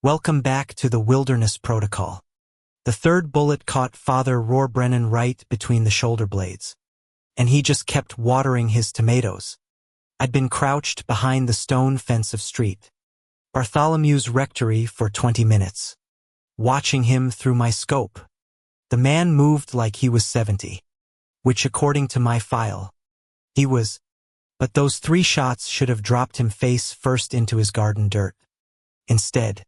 Welcome back to the Wilderness Protocol. The third bullet caught Father Rohrbrennan right between the shoulder blades, and he just kept watering his tomatoes. I'd been crouched behind the stone fence of St. Bartholomew's rectory for 20 minutes, watching him through my scope. The man moved like he was 70, which according to my file, he was, but those 3 shots should have dropped him face first into his garden dirt. Instead,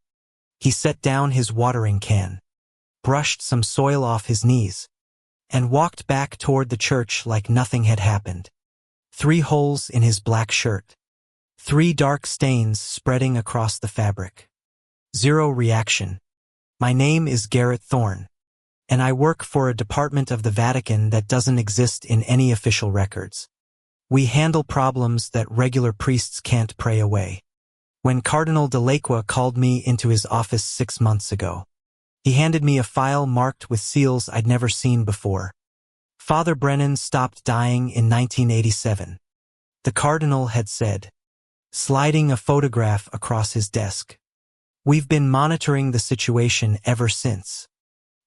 he set down his watering can, brushed some soil off his knees, and walked back toward the church like nothing had happened. 3 holes in his black shirt. 3 dark stains spreading across the fabric. 0 reaction. My name is Garrett Thorne, and I work for a department of the Vatican that doesn't exist in any official records. We handle problems that regular priests can't pray away. When Cardinal de Lacqua called me into his office 6 months ago, he handed me a file marked with seals I'd never seen before. Father Brennan stopped dying in 1987. The Cardinal had said, sliding a photograph across his desk. We've been monitoring the situation ever since.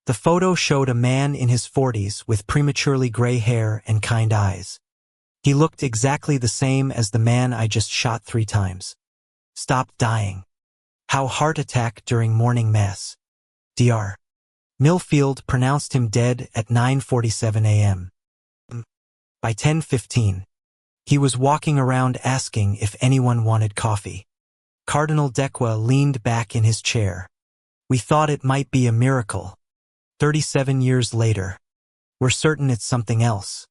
The photo showed a man in his 40s with prematurely gray hair and kind eyes. He looked exactly the same as the man I just shot 3 times. Stopped dying. How heart attack during morning mass. Dr. Millfield pronounced him dead at 9:47 a.m. By 10:15, he was walking around asking if anyone wanted coffee. Cardinal Dequa leaned back in his chair. We thought it might be a miracle. 37 years later, we're certain it's something else.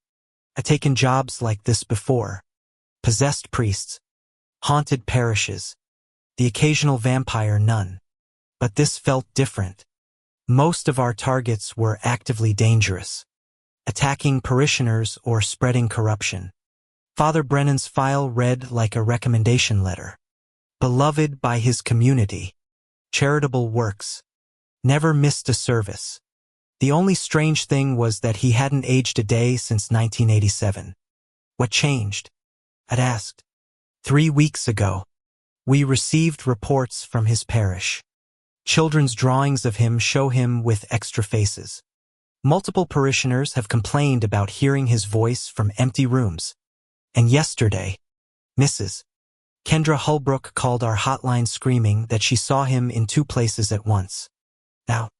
I've taken jobs like this before. Possessed priests, haunted parishes, the occasional vampire nun. But this felt different. Most of our targets were actively dangerous, attacking parishioners or spreading corruption. Father Brennan's file read like a recommendation letter. Beloved by his community. Charitable works. Never missed a service. The only strange thing was that he hadn't aged a day since 1987. What changed? I'd asked. 3 weeks ago, we received reports from his parish. Children's drawings of him show him with extra faces. Multiple parishioners have complained about hearing his voice from empty rooms. And yesterday, Mrs. Kendra Hulbrook called our hotline screaming that she saw him in 2 places at once. Now,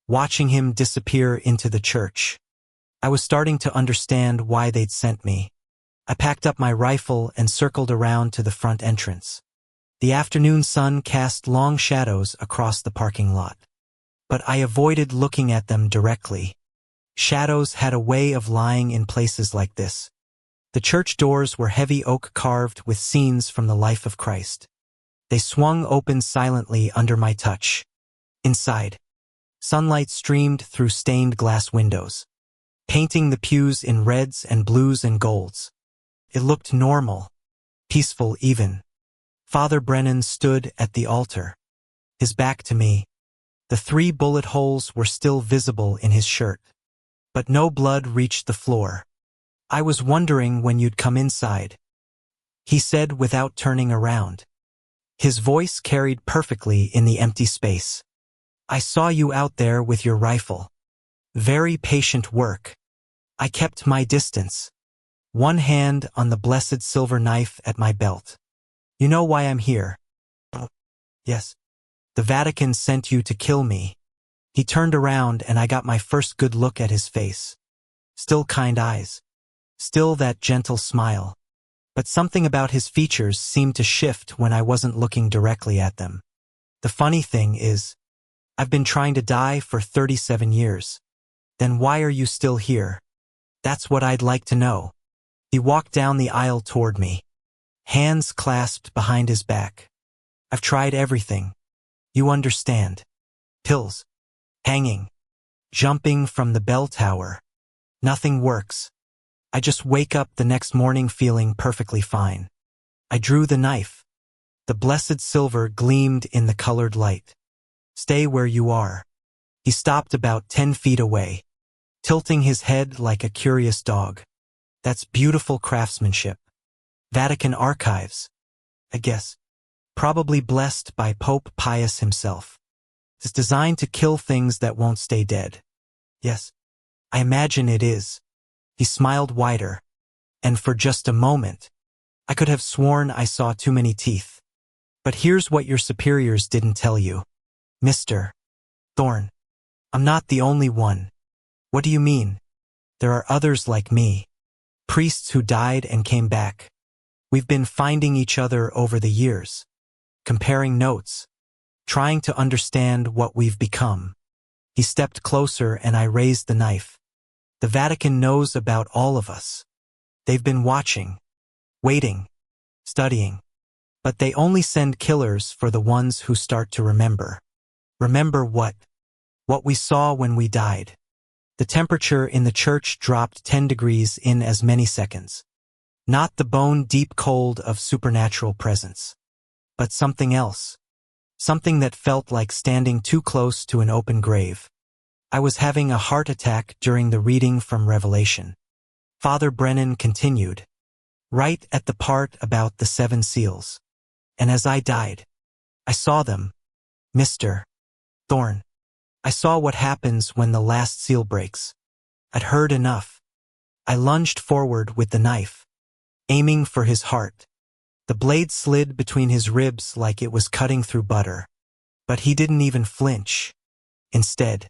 watching him disappear into the church, I was starting to understand why they'd sent me. I packed up my rifle and circled around to the front entrance. The afternoon sun cast long shadows across the parking lot. But I avoided looking at them directly. Shadows had a way of lying in places like this. The church doors were heavy oak carved with scenes from the life of Christ. They swung open silently under my touch. Inside, sunlight streamed through stained glass windows, painting the pews in reds and blues and golds. It looked normal, peaceful even. Father Brennan stood at the altar, his back to me. The 3 bullet holes were still visible in his shirt, but no blood reached the floor. I was wondering when you'd come inside, he said without turning around. His voice carried perfectly in the empty space. I saw you out there with your rifle. Very patient work. I kept my distance, one hand on the blessed silver knife at my belt. You know why I'm here? Oh, yes. The Vatican sent you to kill me. He turned around and I got my first good look at his face. Still kind eyes. Still that gentle smile. But something about his features seemed to shift when I wasn't looking directly at them. The funny thing is, I've been trying to die for 37 years. Then why are you still here? That's what I'd like to know. He walked down the aisle toward me, hands clasped behind his back. I've tried everything. You understand. Pills. Hanging. Jumping from the bell tower. Nothing works. I just wake up the next morning feeling perfectly fine. I drew the knife. The blessed silver gleamed in the colored light. Stay where you are. He stopped about 10 feet away, tilting his head like a curious dog. That's beautiful craftsmanship. Vatican archives, I guess. probably blessed by Pope Pius himself. It's designed to kill things that won't stay dead. Yes, I imagine it is. He smiled wider, and for just a moment, I could have sworn I saw too many teeth. But here's what your superiors didn't tell you. Mr. Thorne, I'm not the only one. What do you mean? There are others like me. Priests who died and came back. We've been finding each other over the years, comparing notes, trying to understand what we've become. He stepped closer and I raised the knife. The Vatican knows about all of us. They've been watching, waiting, studying. But they only send killers for the ones who start to remember. Remember what? What we saw when we died. The temperature in the church dropped 10 degrees in as many seconds. Not the bone-deep cold of supernatural presence, but something else. Something that felt like standing too close to an open grave. I was having a heart attack during the reading from Revelation. Father Brennan continued, right at the part about the 7 seals. And as I died, I saw them. Mr. Thorne, I saw what happens when the last seal breaks. I'd heard enough. I lunged forward with the knife, aiming for his heart. The blade slid between his ribs like it was cutting through butter. But he didn't even flinch. Instead,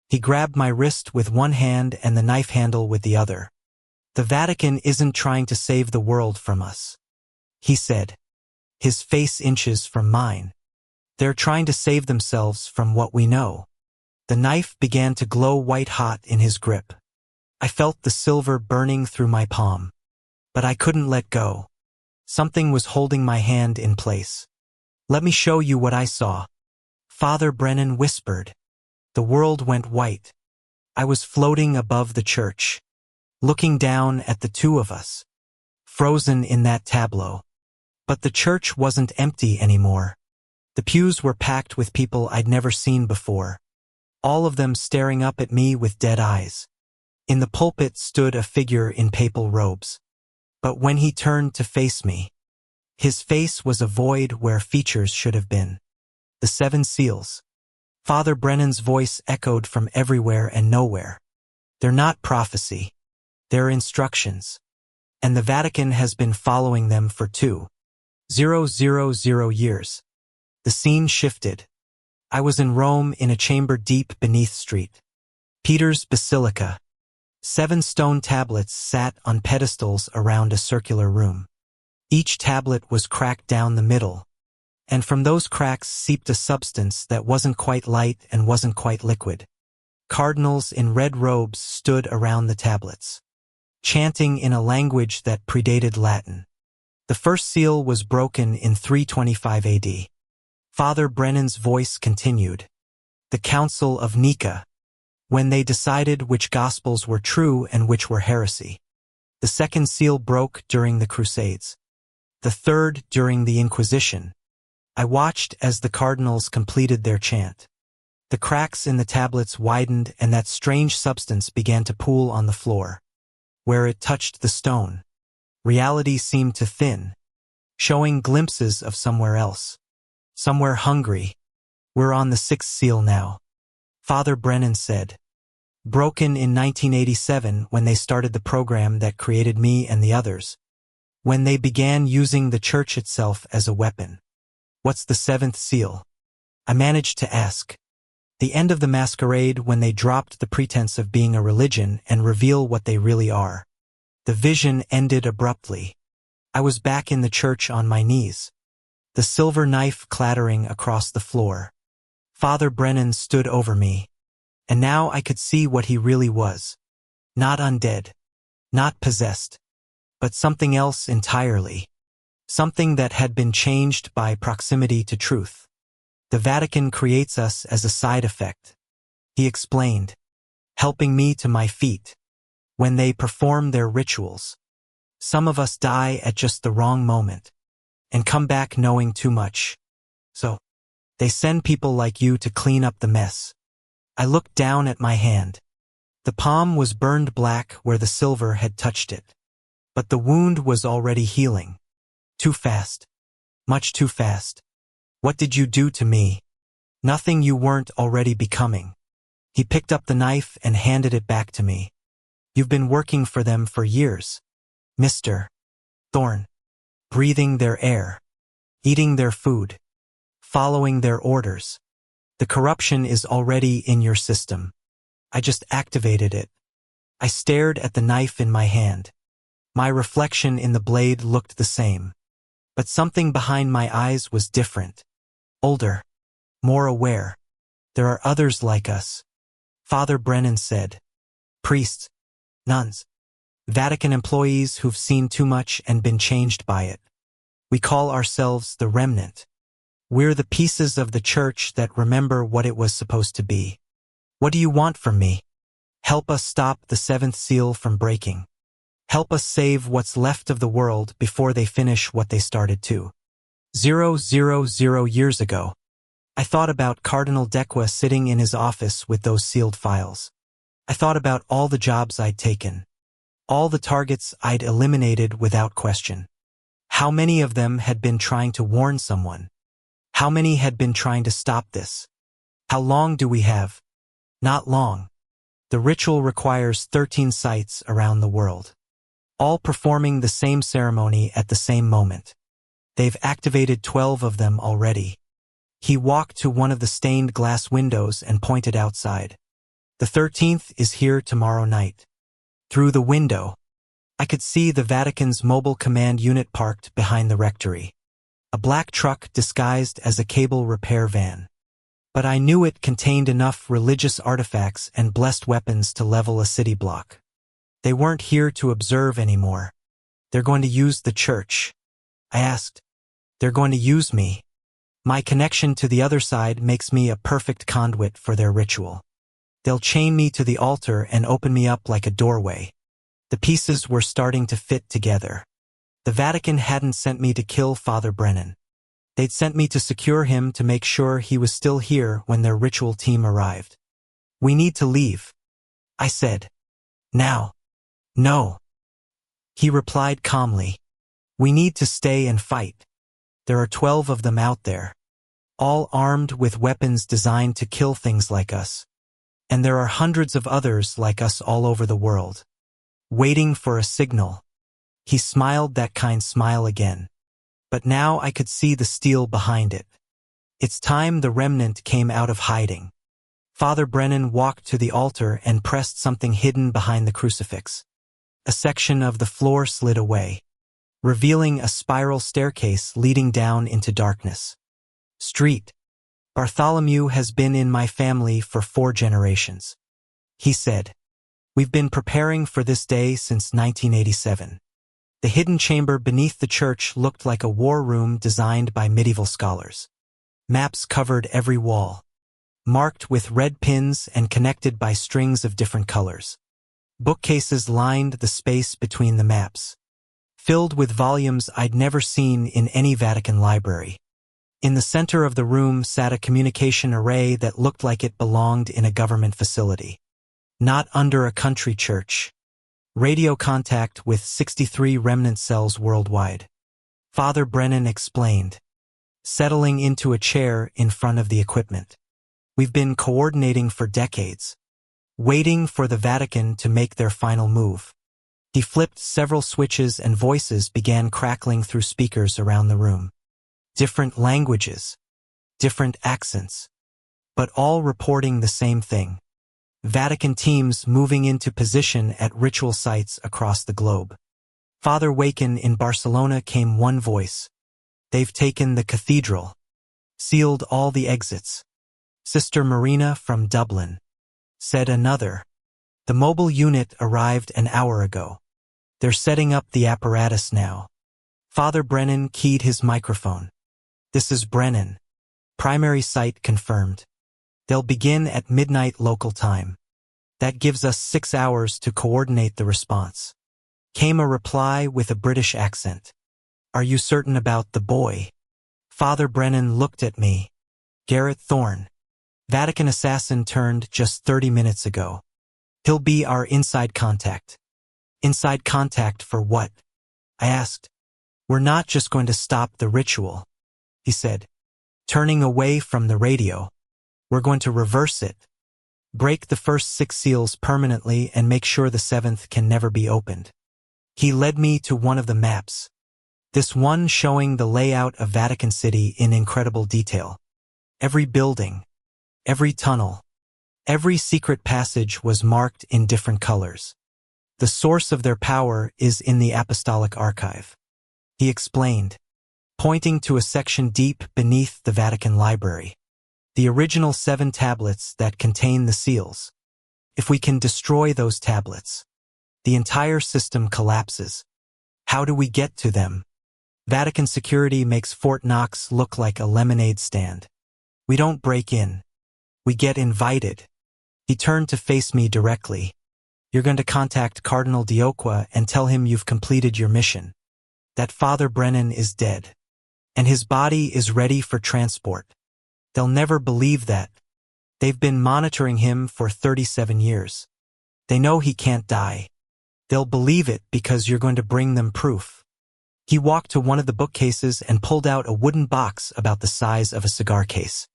he grabbed my wrist with one hand and the knife handle with the other. The Vatican isn't trying to save the world from us, he said, his face inches from mine. They're trying to save themselves from what we know. The knife began to glow white-hot in his grip. I felt the silver burning through my palm. But I couldn't let go. Something was holding my hand in place. Let me show you what I saw. Father Brennan whispered. The world went white. I was floating above the church, looking down at the two of us, frozen in that tableau. But the church wasn't empty anymore. The pews were packed with people I'd never seen before, all of them staring up at me with dead eyes. In the pulpit stood a figure in papal robes. But when he turned to face me, his face was a void where features should have been. The 7 seals. Father Brennan's voice echoed from everywhere and nowhere. They're not prophecy. They're instructions. And the Vatican has been following them for 2,000 years. The scene shifted. I was in Rome in a chamber deep beneath St. Peter's Basilica. 7 stone tablets sat on pedestals around a circular room. Each tablet was cracked down the middle, and from those cracks seeped a substance that wasn't quite light and wasn't quite liquid. Cardinals in red robes stood around the tablets, chanting in a language that predated Latin. The first seal was broken in 325 AD. Father Brennan's voice continued. The Council of Nika, when they decided which Gospels were true and which were heresy. The second seal broke during the Crusades. The third during the Inquisition. I watched as the cardinals completed their chant. The cracks in the tablets widened and that strange substance began to pool on the floor. Where it touched the stone, reality seemed to thin, showing glimpses of somewhere else. Somewhere hungry. We're on the 6th seal now. Father Brennan said. Broken in 1987 when they started the program that created me and the others. When they began using the church itself as a weapon. What's the 7th seal? I managed to ask. The end of the masquerade when they dropped the pretense of being a religion and reveal what they really are. The vision ended abruptly. I was back in the church on my knees. The silver knife clattering across the floor. Father Brennan stood over me. And now I could see what he really was. Not undead. Not possessed. But something else entirely. Something that had been changed by proximity to truth. The Vatican creates us as a side effect, he explained, helping me to my feet. When they perform their rituals, some of us die at just the wrong moment and come back knowing too much. So, they send people like you to clean up the mess. I looked down at my hand. The palm was burned black where the silver had touched it. But the wound was already healing. Too fast. Much too fast. What did you do to me? Nothing you weren't already becoming. He picked up the knife and handed it back to me. You've been working for them for years, Mr. Thorne. Breathing their air, eating their food, following their orders. The corruption is already in your system. I just activated it. I stared at the knife in my hand. My reflection in the blade looked the same. But something behind my eyes was different. Older. More aware. There are others like us. Father Brennan said. Priests. Nuns. Vatican employees who've seen too much and been changed by it. We call ourselves the remnant. We're the pieces of the church that remember what it was supposed to be. What do you want from me? Help us stop the seventh seal from breaking. Help us save what's left of the world before they finish what they started to. 000 years ago. I thought about Cardinal Dequa sitting in his office with those sealed files. I thought about all the jobs I'd taken. All the targets I'd eliminated without question. How many of them had been trying to warn someone? How many had been trying to stop this? How long do we have? Not long. The ritual requires 13 sites around the world, all performing the same ceremony at the same moment. They've activated 12 of them already. He walked to one of the stained glass windows and pointed outside. The 13th is here tomorrow night. Through the window, I could see the Vatican's mobile command unit parked behind the rectory. A black truck disguised as a cable repair van. But I knew it contained enough religious artifacts and blessed weapons to level a city block. They weren't here to observe anymore. They're going to use the church. I asked. They're going to use me. My connection to the other side makes me a perfect conduit for their ritual. They'll chain me to the altar and open me up like a doorway. The pieces were starting to fit together. The Vatican hadn't sent me to kill Father Brennan. They'd sent me to secure him to make sure he was still here when their ritual team arrived. We need to leave, I said. Now. No. He replied calmly. We need to stay and fight. There are 12 of them out there, all armed with weapons designed to kill things like us. And there are hundreds of others like us all over the world, waiting for a signal. He smiled that kind smile again. But now I could see the steel behind it. It's time the remnant came out of hiding. Father Brennan walked to the altar and pressed something hidden behind the crucifix. A section of the floor slid away, revealing a spiral staircase leading down into darkness. Street. Bartholomew has been in my family for 4 generations. He said. We've been preparing for this day since 1987. The hidden chamber beneath the church looked like a war room designed by medieval scholars. Maps covered every wall, marked with red pins and connected by strings of different colors. Bookcases lined the space between the maps, filled with volumes I'd never seen in any Vatican library. In the center of the room sat a communication array that looked like it belonged in a government facility, not under a country church. Radio contact with 63 remnant cells worldwide. Father Brennan explained, settling into a chair in front of the equipment. We've been coordinating for decades, waiting for the Vatican to make their final move. He flipped several switches and voices began crackling through speakers around the room. Different languages, different accents, but all reporting the same thing. Vatican teams moving into position at ritual sites across the globe. Father Wakin in Barcelona came one voice. They've taken the cathedral, sealed all the exits. Sister Marina from Dublin, said another. The mobile unit arrived an hour ago. They're setting up the apparatus now. Father Brennan keyed his microphone. This is Brennan. Primary site confirmed. They'll begin at midnight local time. That gives us 6 hours to coordinate the response. Came a reply with a British accent. Are you certain about the boy? Father Brennan looked at me. Garrett Thorne. Vatican assassin turned just 30 minutes ago. He'll be our inside contact. Inside contact for what? I asked. We're not just going to stop the ritual, he said. turning away from the radio. We're going to reverse it. Break the first 6 seals permanently and make sure the 7th can never be opened. He led me to one of the maps. This one showing the layout of Vatican City in incredible detail. Every building, every tunnel, every secret passage was marked in different colors. The source of their power is in the Apostolic Archive. He explained, pointing to a section deep beneath the Vatican Library. The original 7 tablets that contain the seals. If we can destroy those tablets, the entire system collapses. How do we get to them? Vatican security makes Fort Knox look like a lemonade stand. We don't break in. We get invited. He turned to face me directly. You're going to contact Cardinal Dioqua and tell him you've completed your mission. That Father Brennan is dead. And his body is ready for transport. They'll never believe that. They've been monitoring him for 37 years. They know he can't die. They'll believe it because you're going to bring them proof. He walked to one of the bookcases and pulled out a wooden box about the size of a cigar case.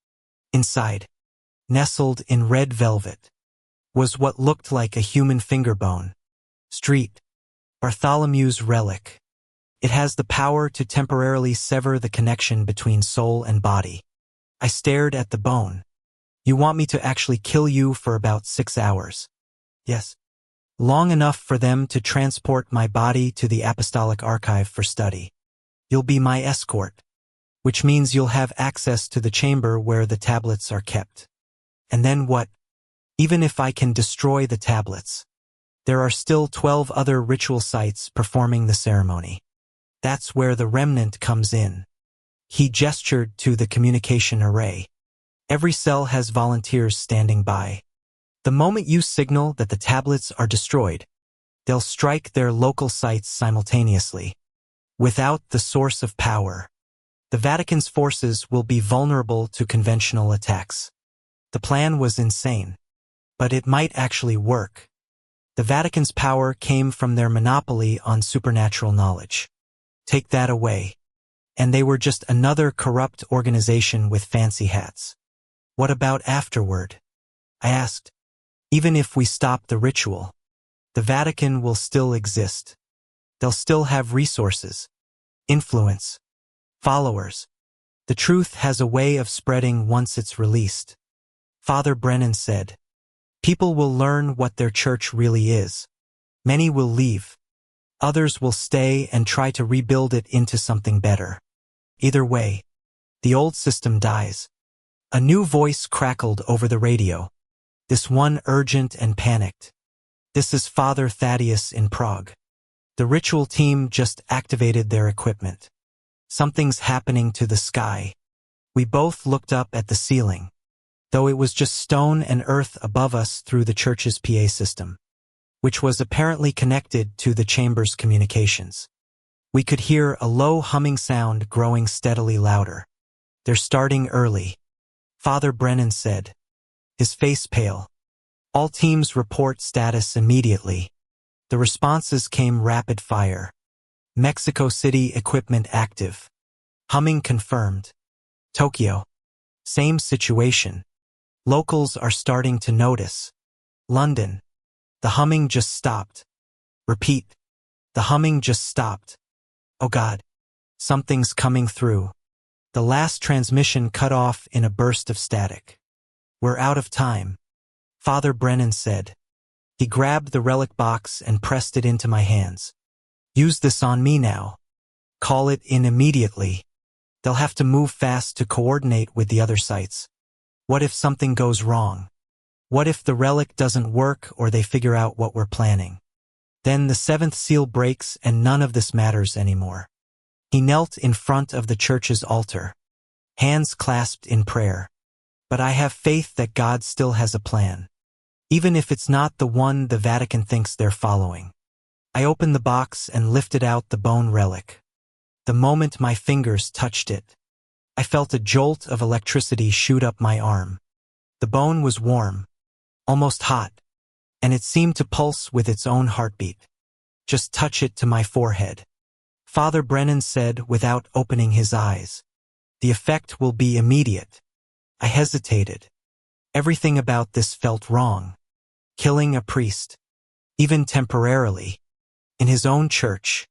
Inside, nestled in red velvet, was what looked like a human finger bone. Street, Bartholomew's relic. It has the power to temporarily sever the connection between soul and body. I stared at the bone. You want me to actually kill you for about 6 hours? Yes. Long enough for them to transport my body to the Apostolic Archive for study. You'll be my escort, which means you'll have access to the chamber where the tablets are kept. And then what? Even if I can destroy the tablets, there are still 12 other ritual sites performing the ceremony. That's where the remnant comes in. He gestured to the communication array. Every cell has volunteers standing by. The moment you signal that the tablets are destroyed, they'll strike their local sites simultaneously. Without the source of power, the Vatican's forces will be vulnerable to conventional attacks. The plan was insane, but it might actually work. The Vatican's power came from their monopoly on supernatural knowledge. Take that away, and they were just another corrupt organization with fancy hats. What about afterward? I asked. Even if we stop the ritual, the Vatican will still exist. They'll still have resources, influence, followers. The truth has a way of spreading once it's released. Father Brennan said, people will learn what their church really is. Many will leave. Others will stay and try to rebuild it into something better. Either way, the old system dies. A new voice crackled over the radio. This one urgent and panicked. This is Father Thaddeus in Prague. The ritual team just activated their equipment. Something's happening to the sky. We both looked up at the ceiling, though it was just stone and earth above us through the church's PA system, which was apparently connected to the chamber's communications. We could hear a low humming sound growing steadily louder. They're starting early, Father Brennan said, his face pale. All teams report status immediately. The responses came rapid fire. Mexico City equipment active. Humming confirmed. Tokyo. Same situation. Locals are starting to notice. London. The humming just stopped. Repeat. The humming just stopped. Oh God. Something's coming through. The last transmission cut off in a burst of static. We're out of time, Father Brennan said. He grabbed the relic box and pressed it into my hands. Use this on me now. Call it in immediately. They'll have to move fast to coordinate with the other sites. What if something goes wrong? What if the relic doesn't work or they figure out what we're planning? Then the 7th seal breaks and none of this matters anymore. He knelt in front of the church's altar, hands clasped in prayer. But I have faith that God still has a plan, even if it's not the one the Vatican thinks they're following. I opened the box and lifted out the bone relic. The moment my fingers touched it, I felt a jolt of electricity shoot up my arm. The bone was warm, almost hot, and it seemed to pulse with its own heartbeat. Just touch it to my forehead, Father Brennan said without opening his eyes. The effect will be immediate. I hesitated. Everything about this felt wrong. Killing a priest, even temporarily, in his own church,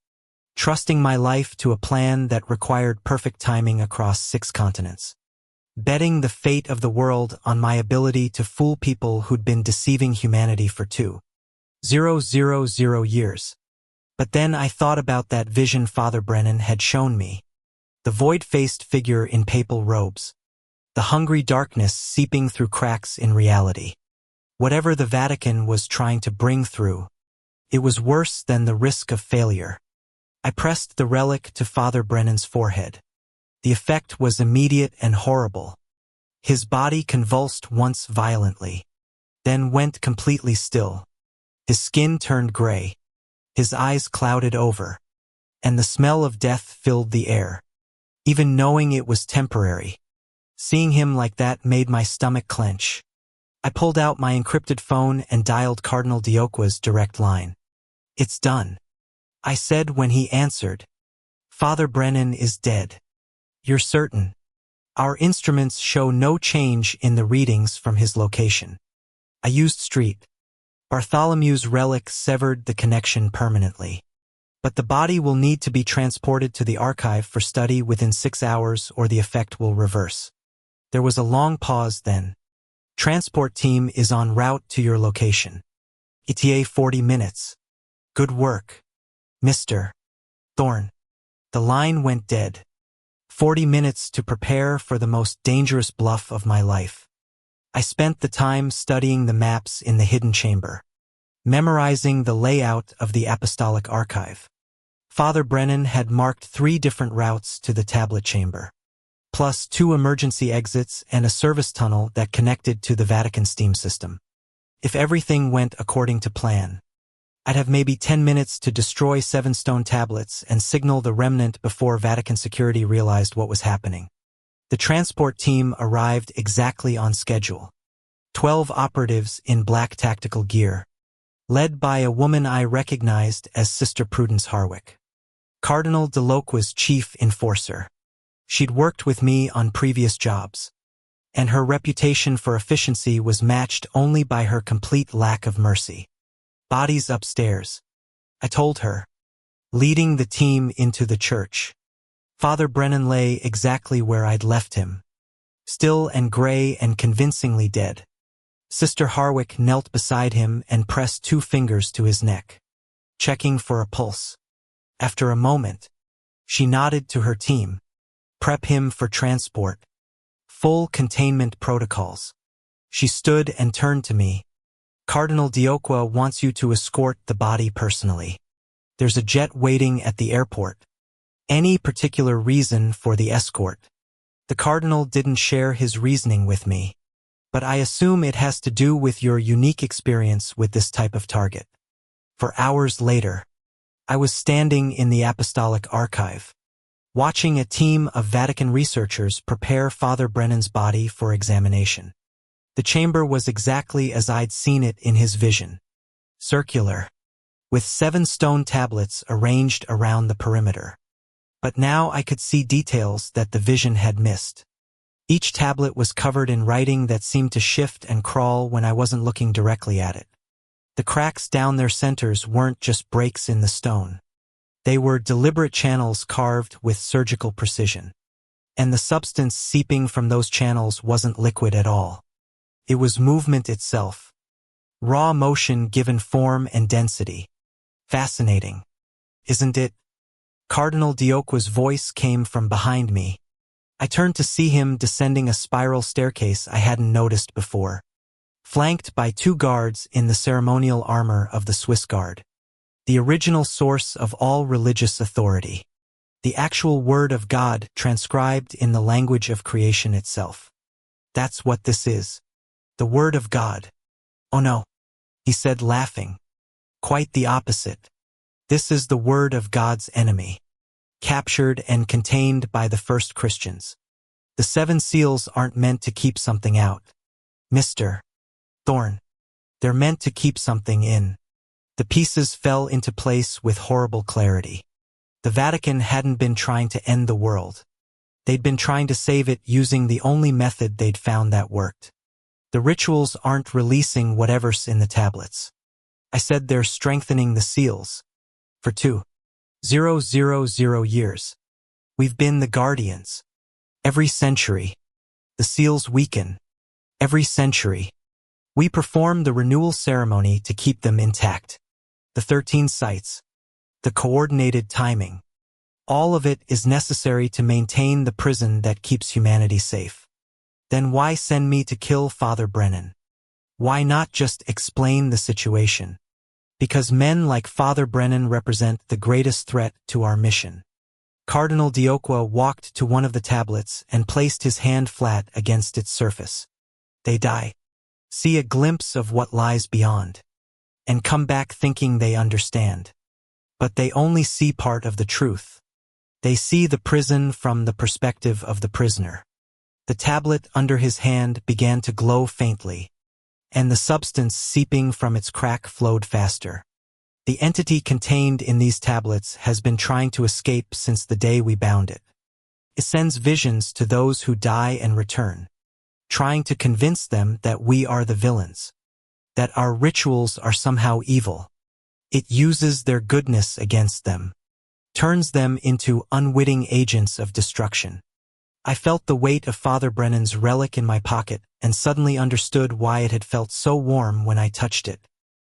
trusting my life to a plan that required perfect timing across 6 continents. Betting the fate of the world on my ability to fool people who'd been deceiving humanity for 2,000 years. But then I thought about that vision Father Brennan had shown me. The void-faced figure in papal robes. The hungry darkness seeping through cracks in reality. Whatever the Vatican was trying to bring through, it was worse than the risk of failure. I pressed the relic to Father Brennan's forehead. The effect was immediate and horrible. His body convulsed once violently, then went completely still. His skin turned gray. His eyes clouded over, and the smell of death filled the air. Even knowing it was temporary, seeing him like that made my stomach clench. I pulled out my encrypted phone and dialed Cardinal Dioqua's direct line. "It's done," I said when he answered. "Father Brennan is dead." "You're certain?" "Our instruments show no change in the readings from his location." I used Street. Bartholomew's relic severed the connection permanently. But the body will need to be transported to the archive for study within 6 hours or the effect will reverse. There was a long pause then. "Transport team is en route to your location. ETA 40 minutes. Good work, Mr. Thorne." The line went dead. 40 minutes to prepare for the most dangerous bluff of my life. I spent the time studying the maps in the hidden chamber, memorizing the layout of the apostolic archive. Father Brennan had marked 3 different routes to the tablet chamber, plus 2 emergency exits and a service tunnel that connected to the Vatican steam system. If everything went according to plan, I'd have maybe 10 minutes to destroy 7 stone tablets and signal the remnant before Vatican security realized what was happening. The transport team arrived exactly on schedule. 12 operatives in black tactical gear, led by a woman I recognized as Sister Prudence Harwick, Cardinal Dioqua's chief enforcer. She'd worked with me on previous jobs, and her reputation for efficiency was matched only by her complete lack of mercy. "Bodies upstairs," I told her, leading the team into the church. Father Brennan lay exactly where I'd left him, still and gray and convincingly dead. Sister Harwick knelt beside him and pressed 2 fingers to his neck, checking for a pulse. After a moment, she nodded to her team. "Prep him for transport. Full containment protocols." She stood and turned to me. "Cardinal Dioqua wants you to escort the body personally. There's a jet waiting at the airport." "Any particular reason for the escort?" The Cardinal didn't share his reasoning with me, but I assume it has to do with your unique experience with this type of target. For hours later, I was standing in the Apostolic Archive, watching a team of Vatican researchers prepare Father Brennan's body for examination. The chamber was exactly as I'd seen it in his vision. Circular, with 7 stone tablets arranged around the perimeter. But now I could see details that the vision had missed. Each tablet was covered in writing that seemed to shift and crawl when I wasn't looking directly at it. The cracks down their centers weren't just breaks in the stone. They were deliberate channels carved with surgical precision. And the substance seeping from those channels wasn't liquid at all. It was movement itself. Raw motion given form and density. Fascinating, isn't it? Cardinal Dioqua's voice came from behind me. I turned to see him descending a spiral staircase I hadn't noticed before, flanked by 2 guards in the ceremonial armor of the Swiss Guard. The original source of all religious authority. The actual word of God transcribed in the language of creation itself. That's what this is. The word of God. "Oh no," he said, laughing. "Quite the opposite. This is the word of God's enemy, captured and contained by the first Christians. The 7 seals aren't meant to keep something out, Mr. Thorne. They're meant to keep something in." The pieces fell into place with horrible clarity. The Vatican hadn't been trying to end the world. They'd been trying to save it using the only method they'd found that worked. The rituals aren't releasing whatever's in the tablets. I said they're strengthening the seals. For 2,000 years. We've been the guardians. Every century. The seals weaken. Every century. We perform the renewal ceremony to keep them intact. The 13 sites. The coordinated timing. All of it is necessary to maintain the prison that keeps humanity safe. Then why send me to kill Father Brennan? Why not just explain the situation? Because men like Father Brennan represent the greatest threat to our mission. Cardinal Diocqua walked to one of the tablets and placed his hand flat against its surface. They die. See a glimpse of what lies beyond. And come back thinking they understand. But they only see part of the truth. They see the prison from the perspective of the prisoner. The tablet under his hand began to glow faintly, and the substance seeping from its crack flowed faster. The entity contained in these tablets has been trying to escape since the day we bound it. It sends visions to those who die and return, trying to convince them that we are the villains, that our rituals are somehow evil. It uses their goodness against them, turns them into unwitting agents of destruction. I felt the weight of Father Brennan's relic in my pocket and suddenly understood why it had felt so warm when I touched it.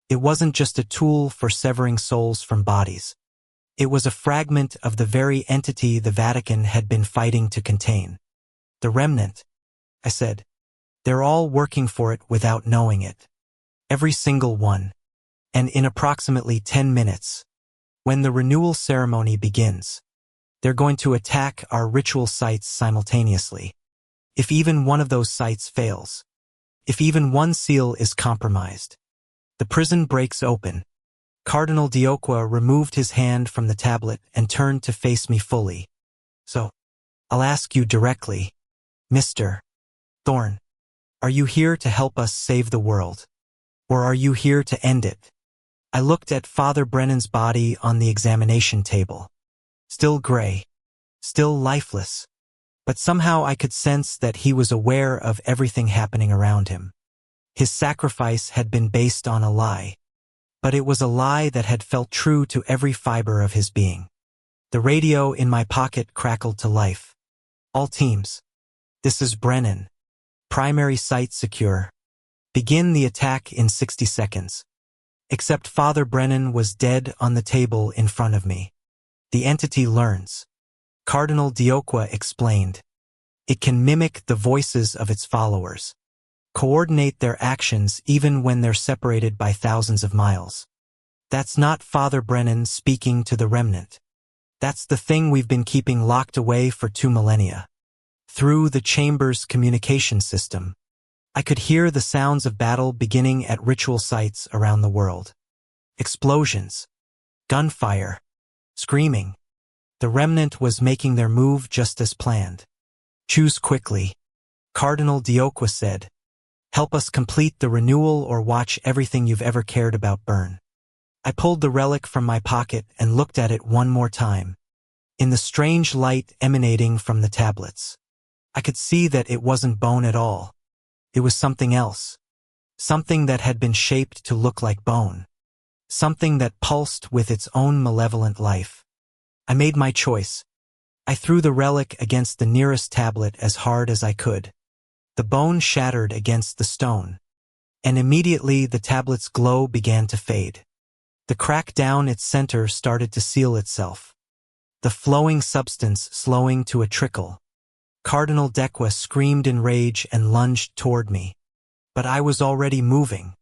It wasn't just a tool for severing souls from bodies. It was a fragment of the very entity the Vatican had been fighting to contain. The remnant, I said. They're all working for it without knowing it. Every single one. And in approximately 10 minutes, when the renewal ceremony begins, they're going to attack our ritual sites simultaneously. If even one of those sites fails, if even one seal is compromised, the prison breaks open. Cardinal Diocqua removed his hand from the tablet and turned to face me fully. So, I'll ask you directly, Mr. Thorne, are you here to help us save the world? Or are you here to end it? I looked at Father Brennan's body on the examination table. Still gray, still lifeless, but somehow I could sense that he was aware of everything happening around him. His sacrifice had been based on a lie, but it was a lie that had felt true to every fiber of his being. The radio in my pocket crackled to life. All teams. This is Brennan. Primary site secure. Begin the attack in 60 seconds. Except Father Brennan was dead on the table in front of me. The entity learns. Cardinal Diocqua explained. It can mimic the voices of its followers, coordinate their actions even when they're separated by thousands of miles. That's not Father Brennan speaking to the remnant. That's the thing we've been keeping locked away for 2 millennia. Through the chamber's communication system, I could hear the sounds of battle beginning at ritual sites around the world. Explosions, gunfire, screaming. The remnant was making their move just as planned. Choose quickly, Cardinal Diocqua said. Help us complete the renewal or watch everything you've ever cared about burn. I pulled the relic from my pocket and looked at it one more time. In the strange light emanating from the tablets, I could see that it wasn't bone at all. It was something else. Something that had been shaped to look like bone. Something that pulsed with its own malevolent life. I made my choice. I threw the relic against the nearest tablet as hard as I could. The bone shattered against the stone, and immediately the tablet's glow began to fade. The crack down its center started to seal itself, the flowing substance slowing to a trickle. Cardinal Diocqua screamed in rage and lunged toward me. But I was already moving.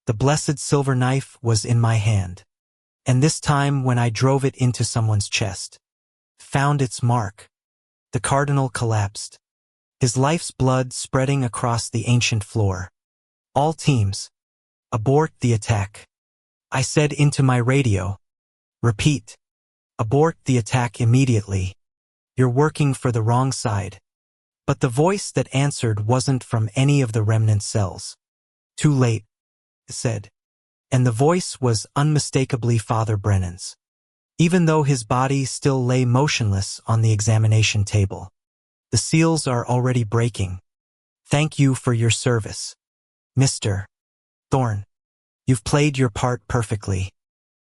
The blessed silver knife was in my hand. And this time when I drove it into someone's chest, found its mark. The cardinal collapsed, his life's blood spreading across the ancient floor. All teams, abort the attack. I said into my radio. Repeat. Abort the attack immediately. You're working for the wrong side. But the voice that answered wasn't from any of the remnant cells. Too late, it said. And the voice was unmistakably Father Brennan's, even though his body still lay motionless on the examination table. The seals are already breaking. Thank you for your service, Mr. Thorn. You've played your part perfectly.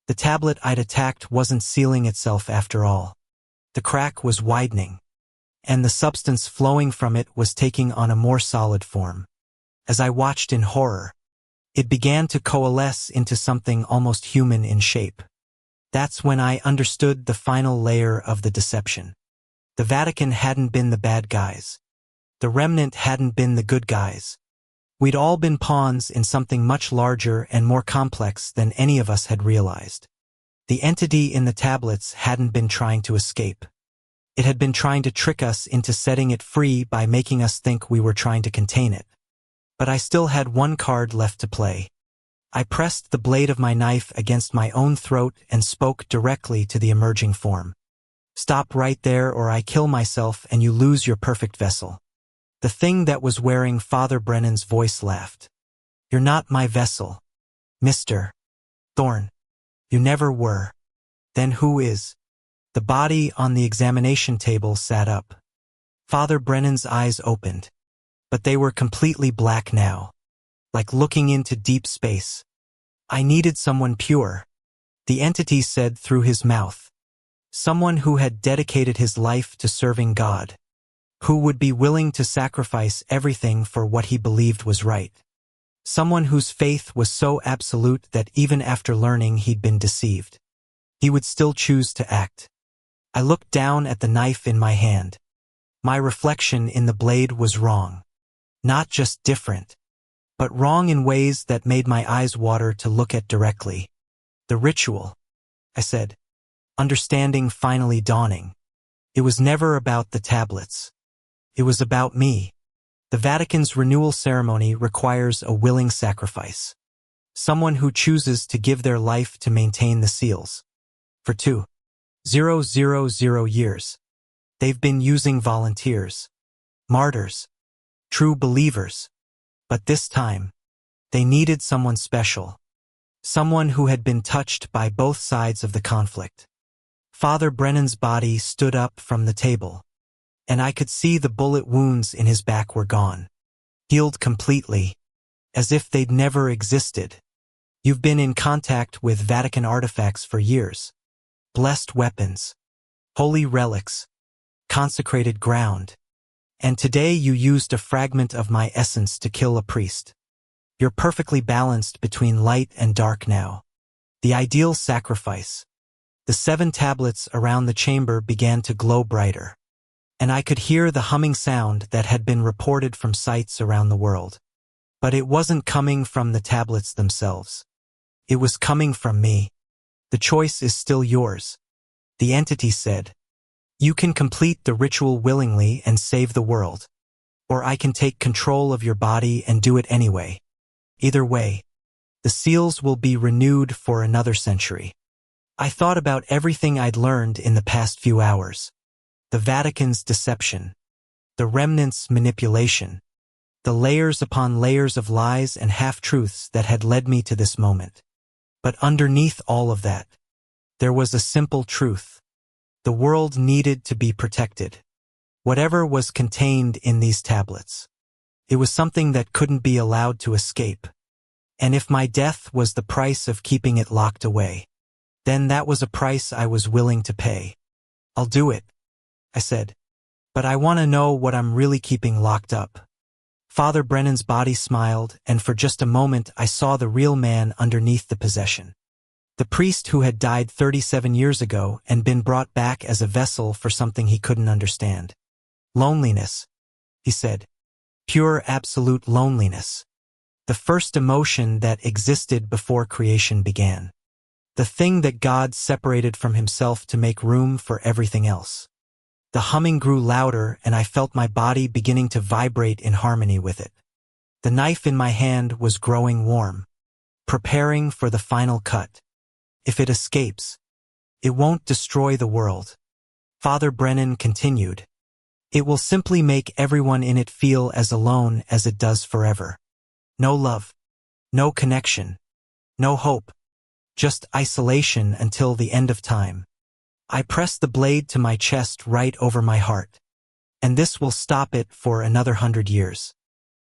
The tablet I'd attacked wasn't sealing itself after all. The crack was widening, and the substance flowing from it was taking on a more solid form. As I watched in horror, it began to coalesce into something almost human in shape. That's when I understood the final layer of the deception. The Vatican hadn't been the bad guys. The remnant hadn't been the good guys. We'd all been pawns in something much larger and more complex than any of us had realized. The entity in the tablets hadn't been trying to escape. It had been trying to trick us into setting it free by making us think we were trying to contain it. But I still had one card left to play. I pressed the blade of my knife against my own throat and spoke directly to the emerging form. Stop right there or I kill myself and you lose your perfect vessel. The thing that was wearing Father Brennan's voice laughed. You're not my vessel, Mr. Thorn. You never were. Then who is? The body on the examination table sat up. Father Brennan's eyes opened, but they were completely black now, like looking into deep space. I needed someone pure, the entity said through his mouth. Someone who had dedicated his life to serving God, who would be willing to sacrifice everything for what he believed was right. Someone whose faith was so absolute that even after learning he'd been deceived, he would still choose to act. I looked down at the knife in my hand. My reflection in the blade was wrong. Not just different, but wrong in ways that made my eyes water to look at directly. The ritual, I said, understanding finally dawning. It was never about the tablets. It was about me. The Vatican's renewal ceremony requires a willing sacrifice. Someone who chooses to give their life to maintain the seals. For 2,000 years, they've been using volunteers, martyrs, true believers. But this time, they needed someone special. Someone who had been touched by both sides of the conflict. Father Brennan's body stood up from the table, and I could see the bullet wounds in his back were gone. Healed completely, as if they'd never existed. You've been in contact with Vatican artifacts for years. Blessed weapons, holy relics, consecrated ground. And today you used a fragment of my essence to kill a priest. You're perfectly balanced between light and dark now. The ideal sacrifice. The 7 tablets around the chamber began to glow brighter, and I could hear the humming sound that had been reported from sites around the world. But it wasn't coming from the tablets themselves. It was coming from me. The choice is still yours, the entity said. You can complete the ritual willingly and save the world, or I can take control of your body and do it anyway. Either way, the seals will be renewed for another century. I thought about everything I'd learned in the past few hours. The Vatican's deception, the remnant's manipulation, the layers upon layers of lies and half-truths that had led me to this moment. But underneath all of that, there was a simple truth. The world needed to be protected. Whatever was contained in these tablets. It was something that couldn't be allowed to escape. And if my death was the price of keeping it locked away, then that was a price I was willing to pay. I'll do it, I said. But I want to know what I'm really keeping locked up. Father Brennan's body smiled, and for just a moment I saw the real man underneath the possession. The priest who had died 37 years ago and been brought back as a vessel for something he couldn't understand. Loneliness, he said. Pure absolute loneliness. The first emotion that existed before creation began. The thing that God separated from himself to make room for everything else. The humming grew louder and I felt my body beginning to vibrate in harmony with it. The knife in my hand was growing warm, preparing for the final cut. If it escapes, it won't destroy the world. Father Brennan continued. It will simply make everyone in it feel as alone as it does forever. No love, no connection, no hope, just isolation until the end of time. I pressed the blade to my chest right over my heart. And this will stop it for another 100 years.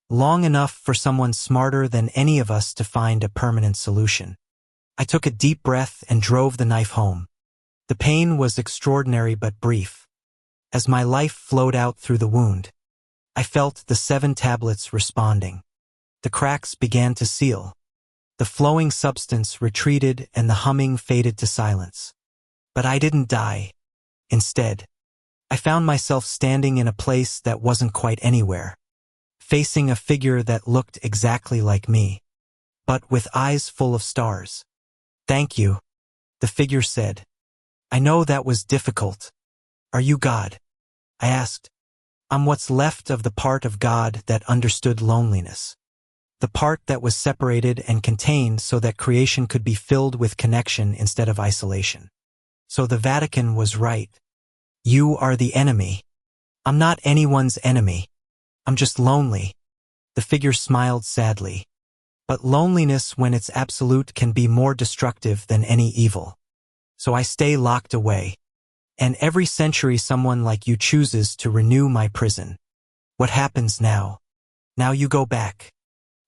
Long enough for someone smarter than any of us to find a permanent solution. I took a deep breath and drove the knife home. The pain was extraordinary but brief. As my life flowed out through the wound, I felt the 7 tablets responding. The cracks began to seal. The flowing substance retreated and the humming faded to silence. But I didn't die. Instead, I found myself standing in a place that wasn't quite anywhere, facing a figure that looked exactly like me, but with eyes full of stars. "Thank you," the figure said. "I know that was difficult. Are you God?" I asked. "I'm what's left of the part of God that understood loneliness. The part that was separated and contained so that creation could be filled with connection instead of isolation. So the Vatican was right. You are the enemy. I'm not anyone's enemy. I'm just lonely." The figure smiled sadly. "But loneliness, when it's absolute, can be more destructive than any evil. So I stay locked away. And every century someone like you chooses to renew my prison. What happens now? Now you go back.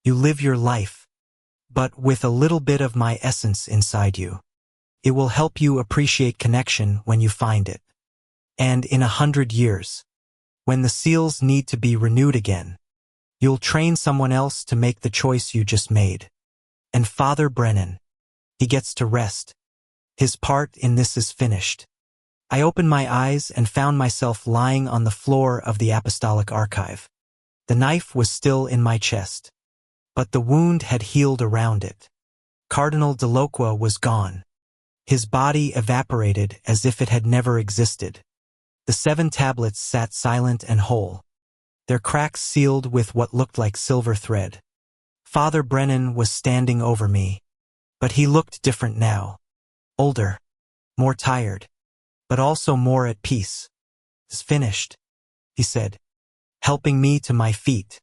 You live your life, but with a little bit of my essence inside you. It will help you appreciate connection when you find it. And in 100 years, when the seals need to be renewed again, you'll train someone else to make the choice you just made. And Father Brennan, he gets to rest. His part in this is finished." I opened my eyes and found myself lying on the floor of the Apostolic Archive. The knife was still in my chest, but the wound had healed around it. Cardinal Delocqua was gone. His body evaporated as if it had never existed. The 7 tablets sat silent and whole, their cracks sealed with what looked like silver thread. Father Brennan was standing over me, but he looked different now. Older, more tired, but also more at peace. "It's finished," he said, helping me to my feet.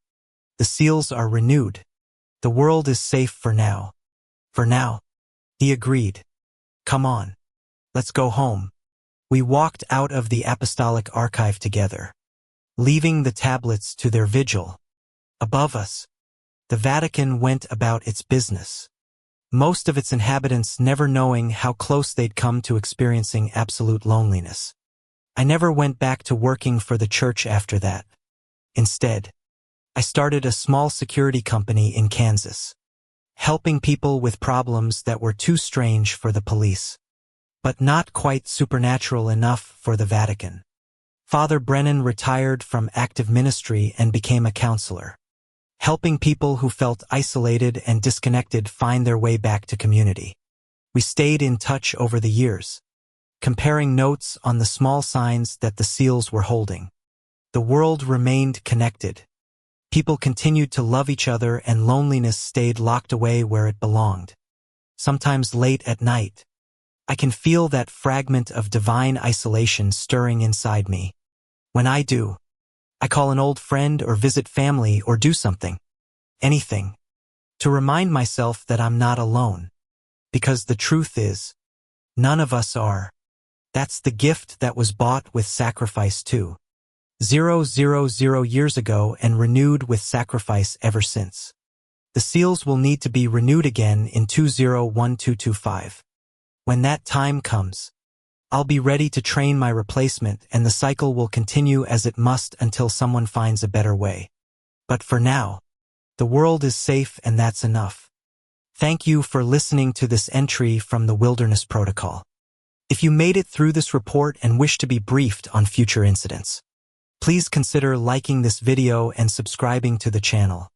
"The seals are renewed. The world is safe for now." "For now," he agreed. "Come on. Let's go home." We walked out of the Apostolic Archive together, leaving the tablets to their vigil. Above us, the Vatican went about its business, most of its inhabitants never knowing how close they'd come to experiencing absolute loneliness. I never went back to working for the church after that. Instead, I started a small security company in Kansas, helping people with problems that were too strange for the police, but not quite supernatural enough for the Vatican. Father Brennan retired from active ministry and became a counselor, helping people who felt isolated and disconnected find their way back to community. We stayed in touch over the years, comparing notes on the small signs that the seals were holding. The world remained connected. People continued to love each other and loneliness stayed locked away where it belonged. Sometimes late at night, I can feel that fragment of divine isolation stirring inside me. When I do, I call an old friend or visit family or do something, anything, to remind myself that I'm not alone. Because the truth is, none of us are. That's the gift that was bought with sacrifice too. 000 years ago and renewed with sacrifice ever since. The seals will need to be renewed again in 201225. When that time comes, I'll be ready to train my replacement and the cycle will continue as it must until someone finds a better way. But for now, the world is safe and that's enough. Thank you for listening to this entry from the Wilderness Protocol. If you made it through this report and wish to be briefed on future incidents, please consider liking this video and subscribing to the channel.